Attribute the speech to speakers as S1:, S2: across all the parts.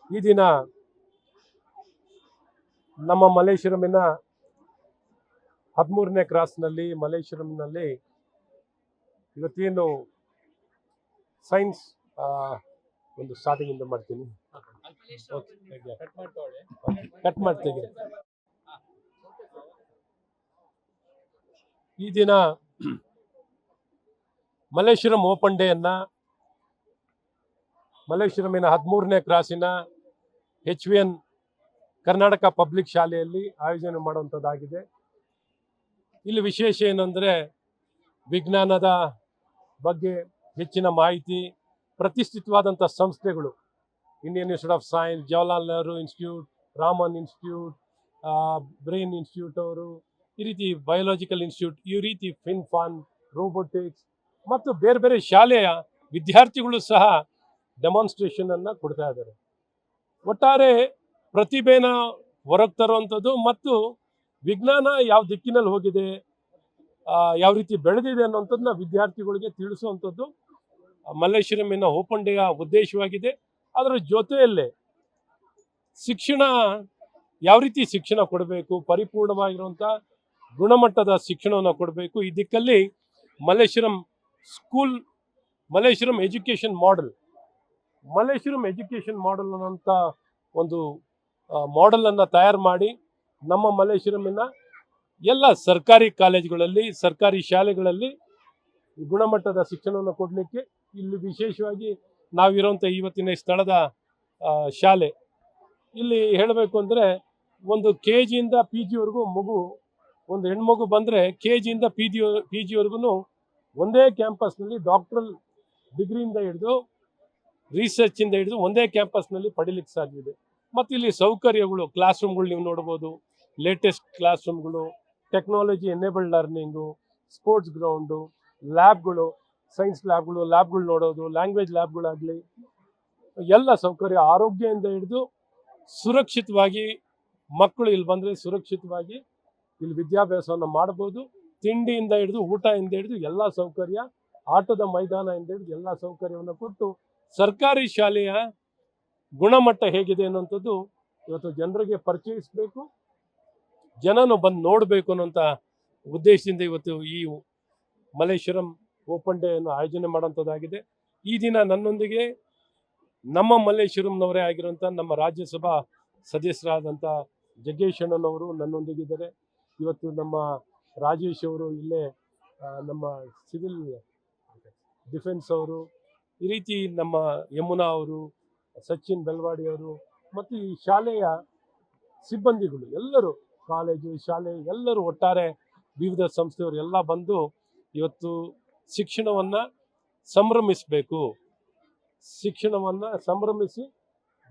S1: ಈ ದಿನ ನಮ್ಮ ಮಲ್ಲೇಶ್ವರಮಿನ 13ನೇ ಕ್ರಾಸ್ನಲ್ಲಿ ಮಲ್ಲೇಶ್ವರಂನಲ್ಲಿ ಇವತ್ತೇನು ಸೈನ್ಸ್ ಒಂದು ಸ್ಟಾರ್ಟಿಂಗಿಂದ ಮಾಡ್ತೀನಿ, ಕಟ್ ಮಾಡ್ತೀನಿ. ಈ ದಿನ ಮಲ್ಲೇಶ್ವರಂ ಓಪನ್ ಡೇಯನ್ನ ಮಲ್ಲೇಶ್ವರಮಿನ 13ನೇ ಕ್ರಾಸಿನ HVN ಕರ್ನಾಟಕ ಪಬ್ಲಿಕ್ ಶಾಲೆಯಲ್ಲಿ ಆಯೋಜನೆ ಮಾಡುವಂಥದ್ದಾಗಿದೆ. ಇಲ್ಲಿ ವಿಶೇಷ ಏನಂದರೆ ವಿಜ್ಞಾನದ ಬಗ್ಗೆ ಹೆಚ್ಚಿನ ಮಾಹಿತಿ, ಪ್ರತಿಷ್ಠಿತವಾದಂಥ ಸಂಸ್ಥೆಗಳು, Indian institute of science, Jawaharlal Nehru institute, Raman institute, brain institute ಅವರು, ಈ ರೀತಿ ಬಯೋಲಾಜಿಕಲ್ ಇನ್ಸ್ಟಿಟ್ಯೂಟ್, ಈ ರೀತಿ ಫಿನ್ಫಾನ್, ರೋಬೋಟಿಕ್ಸ್ ಮತ್ತು ಬೇರೆ ಬೇರೆ ಶಾಲೆಯ ವಿದ್ಯಾರ್ಥಿಗಳು ಸಹ ಡೆಮಾನ್ಸ್ಟ್ರೇಷನ್ ಅನ್ನು ಕೊಡ್ತಾ ಇದ್ದಾರೆ. ಒಟ್ಟಾರೆ ಪ್ರತಿಭೆನ ಹೊರಗೆ ತರುವಂಥದ್ದು ಮತ್ತು ವಿಜ್ಞಾನ ಯಾವ ದಿಕ್ಕಿನಲ್ಲಿ ಹೋಗಿದೆ, ಯಾವ ರೀತಿ ಬೆಳೆದಿದೆ ಅನ್ನೋಂಥದ್ದನ್ನ ವಿದ್ಯಾರ್ಥಿಗಳಿಗೆ ತಿಳಿಸುವಂಥದ್ದು ಮಲ್ಲೇಶ್ವರಮಿನ ಓಪನ್ ಡೇಯ ಉದ್ದೇಶವಾಗಿದೆ. ಅದರ ಜೊತೆಯಲ್ಲೇ ಶಿಕ್ಷಣ, ಯಾವ ರೀತಿ ಶಿಕ್ಷಣ ಕೊಡಬೇಕು, ಪರಿಪೂರ್ಣವಾಗಿರುವಂಥ ಗುಣಮಟ್ಟದ ಶಿಕ್ಷಣವನ್ನು ಕೊಡಬೇಕು. ಈ ದಿಕ್ಕಲ್ಲಿ Malleshwaram school, Malleshwaram education model ಅನ್ನೋಂಥ ಒಂದು ಮಾಡೆಲನ್ನು ತಯಾರು ಮಾಡಿ ನಮ್ಮ ಮಲ್ಲೇಶ್ವರಮಿನ ಎಲ್ಲ ಸರ್ಕಾರಿ ಕಾಲೇಜುಗಳಲ್ಲಿ, ಸರ್ಕಾರಿ ಶಾಲೆಗಳಲ್ಲಿ ಗುಣಮಟ್ಟದ ಶಿಕ್ಷಣವನ್ನು ಕೊಡಲಿಕ್ಕೆ ಇಲ್ಲಿ ವಿಶೇಷವಾಗಿ ನಾವಿರೋಂಥ ಇವತ್ತಿನ ಸ್ಥಳದ ಶಾಲೆ, ಇಲ್ಲಿ ಹೇಳಬೇಕು ಅಂದರೆ ಒಂದು KGಯಿಂದ PGವರೆಗೂ ಮಗು, ಒಂದು ಹೆಣ್ಮಗು ಬಂದರೆ KGಯಿಂದ PGವರೆಗೂ ಒಂದೇ ಕ್ಯಾಂಪಸ್ನಲ್ಲಿ ಡಾಕ್ಟ್ರಲ್ ಡಿಗ್ರಿಯಿಂದ ಹಿಡಿದು ರಿಸರ್ಚಿಂದ ಹಿಡಿದು ಒಂದೇ ಕ್ಯಾಂಪಸ್ನಲ್ಲಿ ಪಡೀಲಿಕ್ಕೆ ಸಾಧ್ಯವಿದೆ. ಮತ್ತು ಇಲ್ಲಿ ಸೌಕರ್ಯಗಳು, ಕ್ಲಾಸ್ ರೂಮ್ಗಳು ನೀವು ನೋಡ್ಬೋದು, ಲೇಟೆಸ್ಟ್ ಕ್ಲಾಸ್ ರೂಮ್ಗಳು, technology enabled learning, sports ground, ಲ್ಯಾಬ್ಗಳು, ಸೈನ್ಸ್ ಲ್ಯಾಬ್ಗಳು ನೋಡೋದು, ಲ್ಯಾಂಗ್ವೇಜ್ ಲ್ಯಾಬ್ಗಳಾಗಲಿ, ಎಲ್ಲ ಸೌಕರ್ಯ, ಆರೋಗ್ಯದಿಂದ ಹಿಡಿದು ಸುರಕ್ಷಿತವಾಗಿ ಮಕ್ಕಳು ಇಲ್ಲಿ ಬಂದರೆ ಸುರಕ್ಷಿತವಾಗಿ ಇಲ್ಲಿ ವಿದ್ಯಾಭ್ಯಾಸವನ್ನು ಮಾಡ್ಬೋದು. ತಿಂಡಿಯಿಂದ ಹಿಡಿದು, ಊಟದಿಂದ ಹಿಡಿದು ಎಲ್ಲ ಸೌಕರ್ಯ, ಆಟದ ಮೈದಾನದಿಂದ ಹಿಡಿದು ಎಲ್ಲ ಸೌಕರ್ಯವನ್ನು ಕೊಟ್ಟು ಸರ್ಕಾರಿ ಶಾಲೆಯ ಗುಣಮಟ್ಟ ಹೇಗಿದೆ ಅನ್ನೋಂಥದ್ದು ಇವತ್ತು ಜನರಿಗೆ ಪರಿಚಯಿಸಬೇಕು, ಜನನು ಬಂದು ನೋಡಬೇಕು ಅನ್ನೋಂಥ ಉದ್ದೇಶದಿಂದ ಇವತ್ತು ಈ ಮಲ್ಲೇಶ್ವರಂ ಓಪನ್ ಡೇ ಅನ್ನು ಆಯೋಜನೆ ಮಾಡುವಂಥದ್ದಾಗಿದೆ. ಈ ದಿನ ನನ್ನೊಂದಿಗೆ ನಮ್ಮ ಮಲ್ಲೇಶ್ವರಂನವರೇ ಆಗಿರುವಂಥ ನಮ್ಮ ರಾಜ್ಯಸಭಾ ಸದಸ್ಯರಾದಂಥ ಜಗ್ಗೇಶ್ ಅಣ್ಣನವರು ನನ್ನೊಂದಿಗಿದ್ದಾರೆ. ಇವತ್ತು ನಮ್ಮ ರಾಜೇಶ್ ಅವರು ಇಲ್ಲೇ, ನಮ್ಮ ಸಿವಿಲ್ ಡಿಫೆನ್ಸ್ ಅವರು, ಈ ರೀತಿ ನಮ್ಮ ಯಮುನಾ ಅವರು, ಸಚಿನ್ ಬೆಲ್ವಾಡಿ ಅವರು ಮತ್ತು ಈ ಶಾಲೆಯ ಸಿಬ್ಬಂದಿಗಳು ಎಲ್ಲರೂ, ಕಾಲೇಜು ಶಾಲೆ ಎಲ್ಲರೂ, ಒಟ್ಟಾರೆ ವಿವಿಧ ಸಂಸ್ಥೆಯವರು ಎಲ್ಲ ಬಂದು ಇವತ್ತು ಶಿಕ್ಷಣವನ್ನು ಸಂಭ್ರಮಿಸಬೇಕು, ಶಿಕ್ಷಣವನ್ನು ಸಂಭ್ರಮಿಸಿ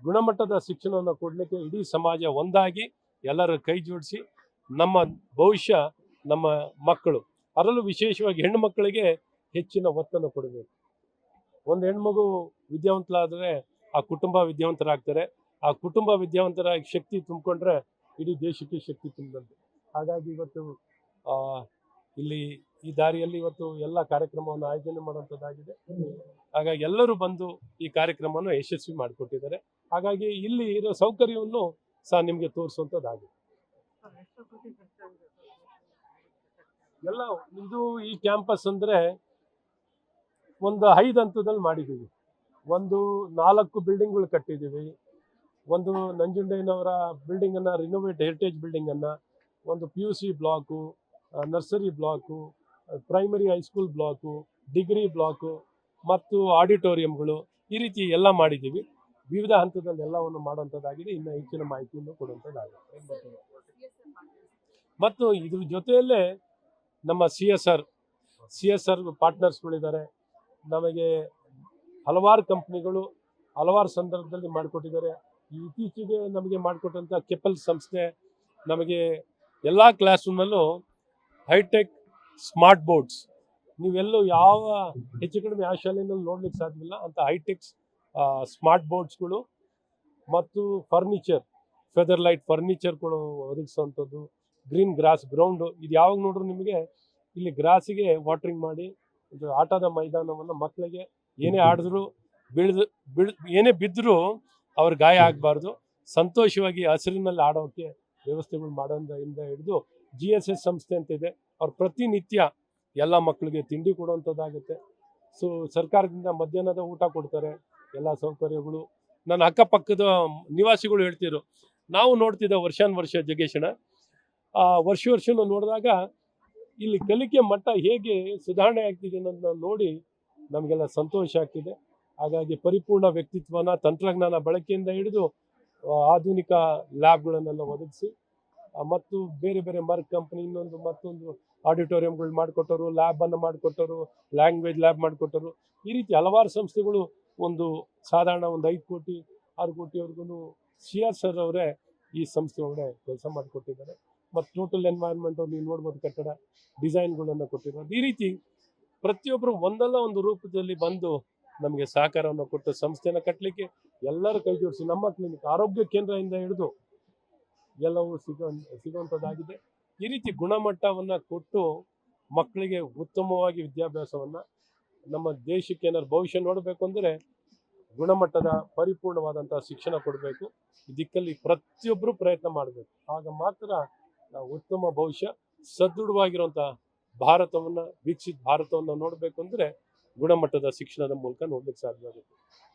S1: ಗುಣಮಟ್ಟದ ಶಿಕ್ಷಣವನ್ನು ಕೊಡಲಿಕ್ಕೆ ಇಡೀ ಸಮಾಜ ಒಂದಾಗಿ ಎಲ್ಲರ ಕೈ ಜೋಡಿಸಿ ನಮ್ಮ ಭವಿಷ್ಯ, ನಮ್ಮ ಮಕ್ಕಳು, ಅದರಲ್ಲೂ ವಿಶೇಷವಾಗಿ ಹೆಣ್ಣು ಮಕ್ಕಳಿಗೆ ಹೆಚ್ಚಿನ ಒತ್ತನ್ನು ಕೊಡಬೇಕು. ಒಂದು ಹೆಣ್ಮಗು ವಿದ್ಯಾವಂತರಾದರೆ ಆ ಕುಟುಂಬ ವಿದ್ಯಾವಂತರಾಗ್ತಾರೆ, ಆ ಕುಟುಂಬ ವಿದ್ಯಾವಂತರಾಗಿ ಶಕ್ತಿ ತುಂಬಿಕೊಂಡ್ರೆ ಇಡೀ ದೇಶಕ್ಕೆ ಶಕ್ತಿ ತುಂಬಿದಂತೆ. ಹಾಗಾಗಿ ಇವತ್ತು ಇಲ್ಲಿ ಈ ದಾರಿಯಲ್ಲಿ ಇವತ್ತು ಎಲ್ಲ ಕಾರ್ಯಕ್ರಮವನ್ನು ಆಯೋಜನೆ ಮಾಡುವಂಥದ್ದಾಗಿದೆ. ಹಾಗಾಗಿ ಎಲ್ಲರೂ ಬಂದು ಈ ಕಾರ್ಯಕ್ರಮವನ್ನು ಯಶಸ್ವಿ ಮಾಡಿಕೊಟ್ಟಿದ್ದಾರೆ. ಹಾಗಾಗಿ ಇಲ್ಲಿ ಇರೋ ಸೌಕರ್ಯವನ್ನು ಸಹ ನಿಮಗೆ ತೋರಿಸುವಂಥದ್ದಾಗಿದೆ. ಎಲ್ಲ ಇದು ಈ ಕ್ಯಾಂಪಸ್ ಅಂದರೆ ಒಂದು 5 ಹಂತದಲ್ಲಿ ಮಾಡಿದ್ದೀವಿ. ಒಂದು 4 ಬಿಲ್ಡಿಂಗ್ಗಳು ಕಟ್ಟಿದ್ದೀವಿ. ಒಂದು ನಂಜುಂಡಯ್ಯನವರ ಬಿಲ್ಡಿಂಗನ್ನು, ರಿನೋವೇಟ್ ಹೆರಿಟೇಜ್ ಬಿಲ್ಡಿಂಗನ್ನು, ಒಂದು PUC block, nursery block, primary high school block, degree block ಮತ್ತು ಆಡಿಟೋರಿಯಂಗಳು, ಈ ರೀತಿ ಎಲ್ಲ ಮಾಡಿದ್ದೀವಿ. ವಿವಿಧ ಹಂತದಲ್ಲಿ ಎಲ್ಲವನ್ನು ಮಾಡುವಂಥದ್ದಾಗಿದೆ. ಇನ್ನು ಹೆಚ್ಚಿನ ಮಾಹಿತಿಯನ್ನು ಕೊಡುವಂಥದ್ದಾಗಿದೆ. ಮತ್ತು ಇದ್ರ ಜೊತೆಯಲ್ಲೇ ನಮ್ಮ CSR ಪಾರ್ಟ್ನರ್ಸ್ಗಳಿದ್ದಾರೆ. ನಮಗೆ ಹಲವಾರು ಕಂಪ್ನಿಗಳು ಹಲವಾರು ಸಂದರ್ಭದಲ್ಲಿ ಮಾಡಿಕೊಟ್ಟಿದ್ದಾರೆ. ಇತ್ತೀಚೆಗೆ ನಮಗೆ ಮಾಡಿಕೊಟ್ಟಂಥ ಕೆಪಲ್ ಸಂಸ್ಥೆ ನಮಗೆ ಎಲ್ಲ ಕ್ಲಾಸ್ ರೂಮಲ್ಲೂ ಹೈಟೆಕ್ ಸ್ಮಾರ್ಟ್ ಬೋರ್ಡ್ಸ್, ನೀವೆಲ್ಲೂ ಯಾವ ಹೆಚ್ಚು ಕಡಿಮೆ ಯಾವ ಶಾಲೆಯಲ್ಲಿ ನೋಡ್ಲಿಕ್ಕೆ ಸಾಧ್ಯವಿಲ್ಲ ಅಂತ ಹೈಟೆಕ್ ಸ್ಮಾರ್ಟ್ ಬೋರ್ಡ್ಸ್ಗಳು ಮತ್ತು ಫರ್ನಿಚರ್, ಫೆದರ್ ಲೈಟ್ ಫರ್ನಿಚರ್ಗಳು ಒದಗಿಸುವಂಥದ್ದು, ಗ್ರೀನ್ ಗ್ರಾಸ್ ಗ್ರೌಂಡು, ಇದು ಯಾವಾಗ ನೋಡ್ರು ನಿಮಗೆ ಇಲ್ಲಿ ಗ್ರಾಸಿಗೆ ವಾಟ್ರಿಂಗ್ ಮಾಡಿ ಒಂದು ಆಟದ ಮೈದಾನವನ್ನು ಮಕ್ಕಳಿಗೆ ಏನೇ ಆಡಿದ್ರು ಏನೇ ಬಿದ್ದರೂ ಅವ್ರ ಗಾಯ ಆಗಬಾರ್ದು, ಸಂತೋಷವಾಗಿ ಹಸಿರಿನಲ್ಲಿ ಆಡೋಕ್ಕೆ ವ್ಯವಸ್ಥೆಗಳು ಮಾಡೋದ್ರಿಂದ ಹಿಡಿದು GSS ಸಂಸ್ಥೆ ಅಂತ ಇದೆ, ಅವ್ರು ಪ್ರತಿನಿತ್ಯ ಎಲ್ಲ ಮಕ್ಕಳಿಗೆ ತಿಂಡಿ ಕೊಡುವಂಥದ್ದಾಗುತ್ತೆ. ಸೊ ಸರ್ಕಾರದಿಂದ ಮಧ್ಯಾಹ್ನದ ಊಟ ಕೊಡ್ತಾರೆ, ಎಲ್ಲ ಸೌಕರ್ಯಗಳು. ನನ್ನ ಅಕ್ಕಪಕ್ಕದ ನಿವಾಸಿಗಳು ಹೇಳ್ತಿದ್ರು, ನಾವು ನೋಡ್ತಿದ್ದ ವರ್ಷಾನುವರ್ಷ ಜಗೇಶನ ವರ್ಷನೂ ನೋಡಿದಾಗ ಇಲ್ಲಿ ಕಲಿಕೆ ಮಟ್ಟ ಹೇಗೆ ಸುಧಾರಣೆ ಆಗ್ತಿದೆ ಅನ್ನೋದನ್ನ ನೋಡಿ ನಮಗೆಲ್ಲ ಸಂತೋಷ ಆಗ್ತಿದೆ. ಹಾಗಾಗಿ ಪರಿಪೂರ್ಣ ವ್ಯಕ್ತಿತ್ವನ ತಂತ್ರಜ್ಞಾನ ಬಳಕೆಯಿಂದ ಹಿಡಿದು ಆಧುನಿಕ ಲ್ಯಾಬ್ಗಳನ್ನೆಲ್ಲ ಒದಗಿಸಿ ಮತ್ತು ಬೇರೆ ಬೇರೆ ಮರ್ಕ್ ಕಂಪನಿ ಮತ್ತೊಂದು ಆಡಿಟೋರಿಯಂಗಳು ಮಾಡಿಕೊಟ್ಟರು, ಲ್ಯಾಬನ್ನು ಮಾಡಿಕೊಟ್ಟರು, ಲ್ಯಾಂಗ್ವೇಜ್ ಲ್ಯಾಬ್ ಮಾಡಿಕೊಟ್ಟರು. ಈ ರೀತಿ ಹಲವಾರು ಸಂಸ್ಥೆಗಳು ಒಂದು ಸಾಧಾರಣ ಒಂದು 5 ಕೋಟಿ 6 ಕೋಟಿವರೆಗೂ CR ಸರ್ ಅವರೇ ಈ ಸಂಸ್ಥೆ ಒಳಗಡೆ ಕೆಲಸ ಮಾಡಿಕೊಟ್ಟಿದ್ದಾರೆ. ಮತ್ತು ಟೋಟಲ್ ಎನ್ವೈರ್ಮೆಂಟ್ ನೀವು ನೋಡ್ಬೋದು, ಕಟ್ಟಡ ಡಿಸೈನ್ಗಳನ್ನು ಕೊಟ್ಟಿರೋದು. ಈ ರೀತಿ ಪ್ರತಿಯೊಬ್ಬರು ಒಂದಲ್ಲ ಒಂದು ರೂಪದಲ್ಲಿ ಬಂದು ನಮಗೆ ಸಹಕಾರವನ್ನು ಕೊಟ್ಟು ಸಂಸ್ಥೆನ ಕಟ್ಟಲಿಕ್ಕೆ ಎಲ್ಲರೂ ಕೈ ಜೋಡಿಸಿ ನಮ್ಮ ಕ್ಲಿನಿಕ್ ಆರೋಗ್ಯ ಕೇಂದ್ರದಿಂದ ಹಿಡಿದು ಎಲ್ಲವೂ ಸಿಗುವಂಥದ್ದಾಗಿದೆ. ಈ ರೀತಿ ಗುಣಮಟ್ಟವನ್ನು ಕೊಟ್ಟು ಮಕ್ಕಳಿಗೆ ಉತ್ತಮವಾಗಿ ವಿದ್ಯಾಭ್ಯಾಸವನ್ನು, ನಮ್ಮ ದೇಶಕ್ಕೆ ಏನಾದ್ರು ಭವಿಷ್ಯ ನೋಡಬೇಕು ಅಂದರೆ ಗುಣಮಟ್ಟದ ಪರಿಪೂರ್ಣವಾದಂಥ ಶಿಕ್ಷಣ ಕೊಡಬೇಕು. ಈ ದಿಕ್ಕಲ್ಲಿ ಪ್ರತಿಯೊಬ್ಬರು ಪ್ರಯತ್ನ ಮಾಡಬೇಕು. ಆಗ ಮಾತ್ರ ನಾವು ಉತ್ತಮ ಭವಿಷ್ಯ, ಸದೃಢವಾಗಿರುವಂಥ ಭಾರತವನ್ನು, ವಿಕಸಿತ ಭಾರತವನ್ನು ನೋಡಬೇಕು ಅಂದರೆ ಗುಣಮಟ್ಟದ ಶಿಕ್ಷಣದ ಮೂಲಕ ನೋಡ್ಲಿಕ್ಕೆ ಸಾಧ್ಯ ಆಗುತ್ತೆ.